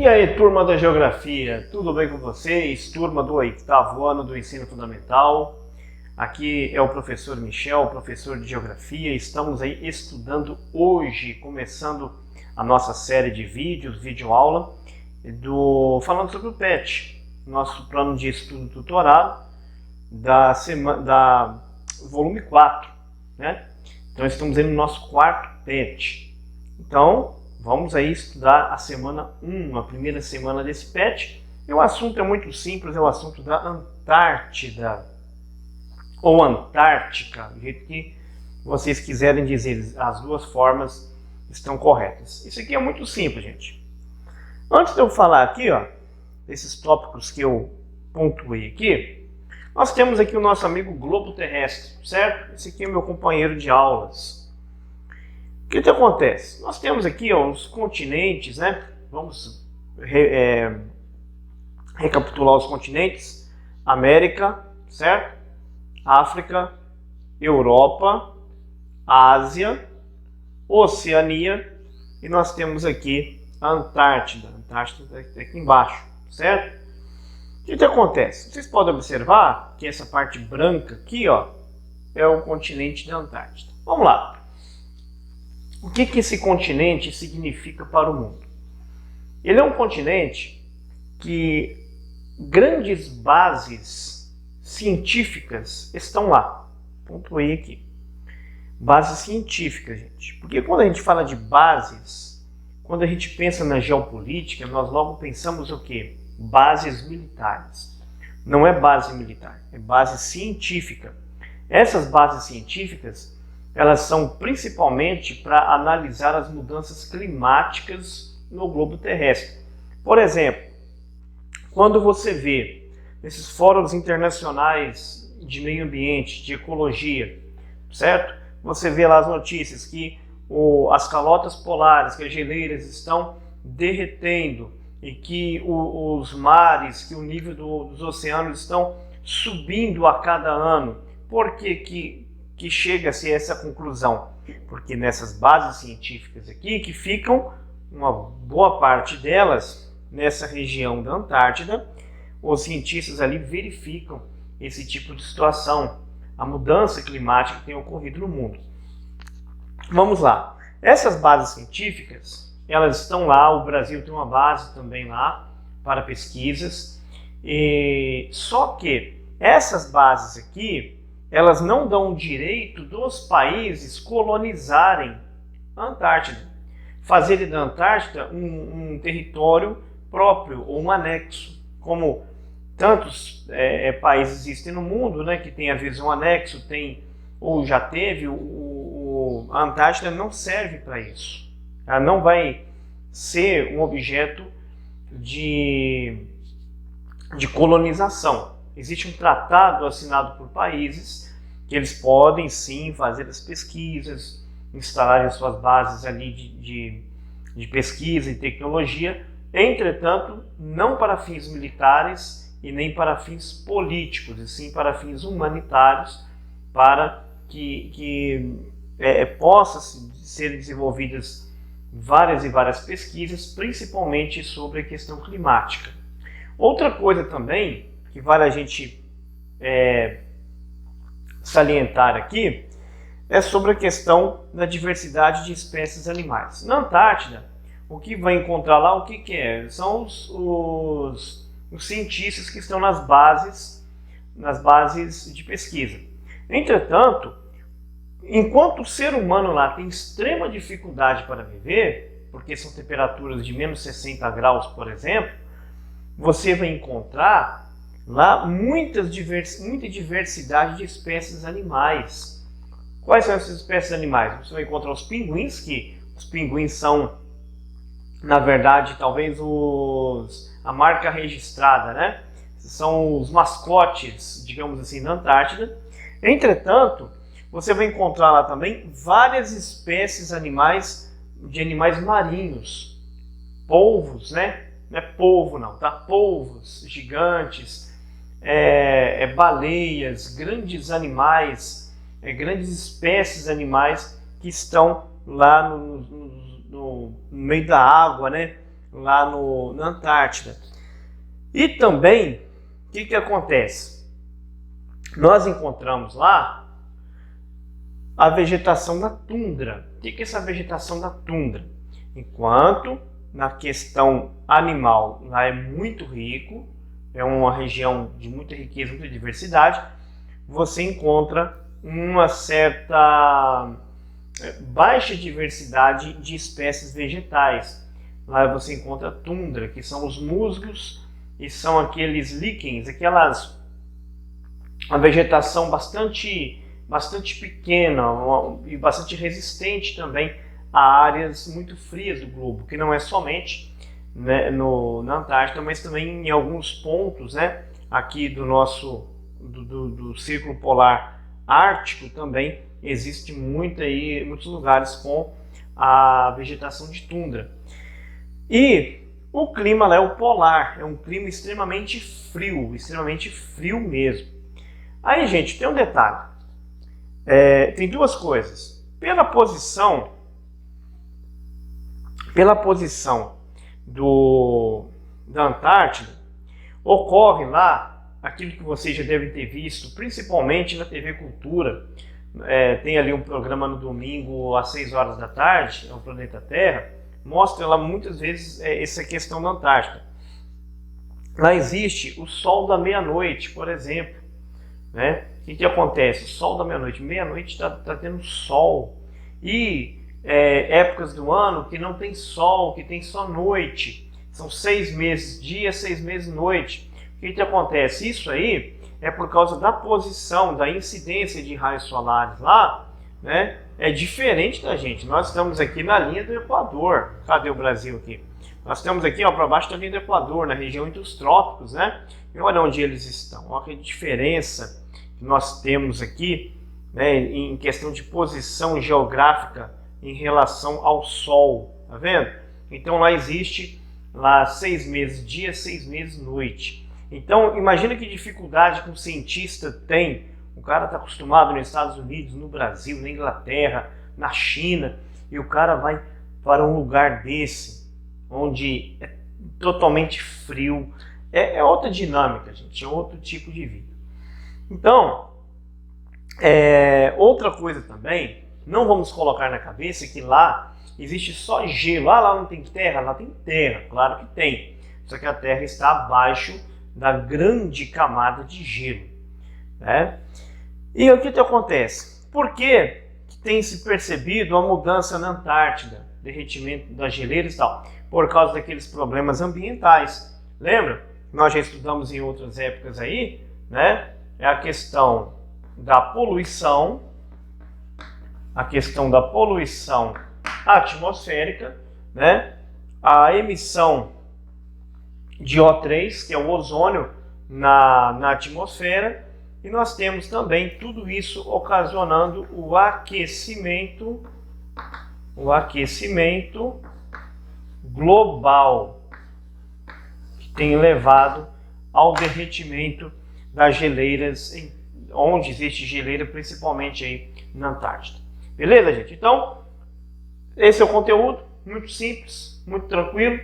E aí, turma da Geografia, tudo bem com vocês? Turma do 8º ano do Ensino Fundamental. Aqui é o professor Michel, professor de Geografia. Estamos aí estudando hoje, começando a nossa série de vídeos, videoaula, falando sobre o PET, nosso plano de estudo tutorado da volume 4, né? Então estamos aí no nosso quarto PET. Então, vamos aí estudar a semana 1, a primeira semana desse PET. E o assunto é muito simples, é o assunto da Antártida, ou Antártica, do jeito que vocês quiserem dizer, as duas formas estão corretas. Isso aqui é muito simples, gente. Antes de eu falar aqui, ó, desses tópicos que eu pontuei aqui, nós temos aqui o nosso amigo globo terrestre, certo? Esse aqui é meu companheiro de aulas. O que acontece? Nós temos aqui os continentes, né? Vamos recapitular os continentes: América, certo? África, Europa, Ásia, Oceania, e nós temos aqui a Antártida. A Antártida está aqui embaixo, certo? O que acontece? Vocês podem observar que essa parte branca aqui, ó, é o continente da Antártida. Vamos lá. O que esse continente significa para o mundo? Ele é um continente que grandes bases científicas estão lá. Pontuei aqui. Bases científicas, gente. Porque quando a gente fala de bases, quando a gente pensa na geopolítica, nós logo pensamos o quê? Bases militares. Não é base militar, é base científica. Essas bases científicas, elas são principalmente para analisar as mudanças climáticas no globo terrestre. Por exemplo, quando você vê nesses fóruns internacionais de meio ambiente, de ecologia, certo? Você vê lá as notícias que as calotas polares, que as geleiras estão derretendo e que os mares, que o nível dos oceanos estão subindo a cada ano. Por que chega-se a essa conclusão? Porque nessas bases científicas aqui, que ficam, uma boa parte delas, nessa região da Antártida, os cientistas ali verificam esse tipo de situação, a mudança climática que tem ocorrido no mundo. Vamos lá. Essas bases científicas, elas estão lá, o Brasil tem uma base também lá para pesquisas, só que essas bases aqui, elas não dão o direito dos países colonizarem a Antártida, fazerem da Antártida um território próprio ou um anexo, como tantos países existem no mundo, né, que tem às vezes um anexo, tem ou já teve, a Antártida não serve para isso. Ela não vai ser um objeto de colonização. Existe um tratado assinado por países que eles podem sim fazer as pesquisas, instalar as suas bases ali de pesquisa e tecnologia, entretanto, não para fins militares e nem para fins políticos, e sim para fins humanitários, para que possa ser desenvolvidas várias e várias pesquisas, principalmente sobre a questão climática. Outra coisa também que vale a gente salientar aqui é sobre a questão da diversidade de espécies animais. Na Antártida, o que vai encontrar lá, o que é? São os cientistas que estão nas bases de pesquisa. Entretanto, enquanto o ser humano lá tem extrema dificuldade para viver, porque são temperaturas de menos 60 graus, por exemplo, você vai encontrar lá muita diversidade de espécies animais. Quais são essas espécies animais? Você vai encontrar os pinguins, que os pinguins são, na verdade, talvez a marca registrada, né? São os mascotes, digamos assim, da Antártida. Entretanto, você vai encontrar lá também várias espécies de animais marinhos, polvos, né? Não é polvo não, tá? Polvos gigantes, baleias, grandes animais, grandes espécies animais que estão lá no meio da água, né? lá na Antártida. E também, o que acontece? Nós encontramos lá a vegetação da tundra. O que é essa vegetação da tundra? Enquanto na questão animal lá é muito rico, é uma região de muita riqueza, muita diversidade, você encontra uma certa baixa diversidade de espécies vegetais. Lá você encontra a tundra, que são os musgos e são aqueles líquens, uma vegetação bastante pequena e bastante resistente também a áreas muito frias do globo, que não é somente, né, na Antártida, mas também em alguns pontos, né, aqui do Círculo Polar Ártico também existe muitos lugares com a vegetação de tundra. E o clima lá é o polar, é um clima extremamente frio mesmo. Aí, gente, tem um detalhe. Tem duas coisas. Pela posição da Antártida, ocorre lá aquilo que vocês já devem ter visto, principalmente na TV Cultura. Tem ali um programa no domingo às 6 horas da tarde, é o Planeta Terra, mostra lá muitas vezes essa questão da Antártida. Lá existe o sol da meia-noite, por exemplo, né? O que acontece? O sol da meia-noite, está tendo sol, e épocas do ano que não tem sol, que tem só noite, são 6 meses dia, 6 meses noite. O que acontece? Isso aí é por causa da posição, da incidência de raios solares lá, né? É diferente da gente. Nós estamos aqui na linha do Equador. Cadê o Brasil aqui? Nós estamos aqui para baixo da linha do Equador, na região entre os trópicos, né? E olha onde eles estão. Olha que diferença que nós temos aqui, né, em questão de posição geográfica em relação ao Sol, tá vendo? Então lá existe 6 meses dia, 6 meses noite. Então imagina que dificuldade que um cientista tem. O cara está acostumado nos Estados Unidos, no Brasil, na Inglaterra, na China, e o cara vai para um lugar desse, onde é totalmente frio. É outra dinâmica, gente, é outro tipo de vida. Então, outra coisa também, não vamos colocar na cabeça que lá existe só gelo. Lá não tem terra? Lá tem terra, claro que tem. Só que a terra está abaixo da grande camada de gelo, né? E o que acontece? Por que tem se percebido uma mudança na Antártida, derretimento das geleiras e tal? Por causa daqueles problemas ambientais. Lembra? Nós já estudamos em outras épocas aí, né? É a questão da poluição, atmosférica, né? A emissão de O3, que é o ozônio na atmosfera, e nós temos também tudo isso ocasionando o aquecimento global, que tem levado ao derretimento das geleiras, onde existe geleira, principalmente aí na Antártida. Beleza, gente? Então, esse é o conteúdo, muito simples, muito tranquilo.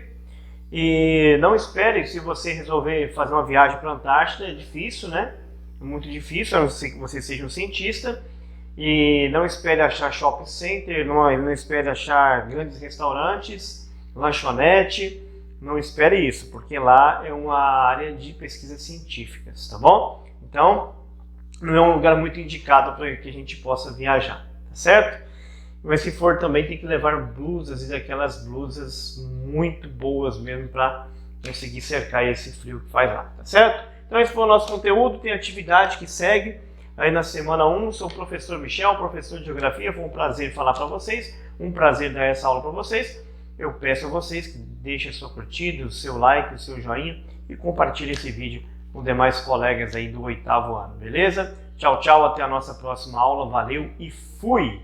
E não espere, se você resolver fazer uma viagem para a Antártida, é difícil, né? É muito difícil, a não ser que você seja um cientista. E não espere achar shopping center, não espere achar grandes restaurantes, lanchonete. Não espere isso, porque lá é uma área de pesquisas científicas, tá bom? Então, não é um lugar muito indicado para que a gente possa viajar, tá certo? Mas se for também, tem que levar blusas, e aquelas blusas muito boas mesmo para conseguir cercar esse frio que faz lá, tá certo? Então esse foi o nosso conteúdo, tem atividade que segue aí na semana 1. Sou o professor Michel, professor de Geografia. Foi um prazer falar para vocês, um prazer dar essa aula para vocês. Eu peço a vocês que deixem a sua curtida, o seu like, o seu joinha e compartilhem esse vídeo com demais colegas aí do 8º ano, beleza? Tchau, tchau, até a nossa próxima aula. Valeu e fui!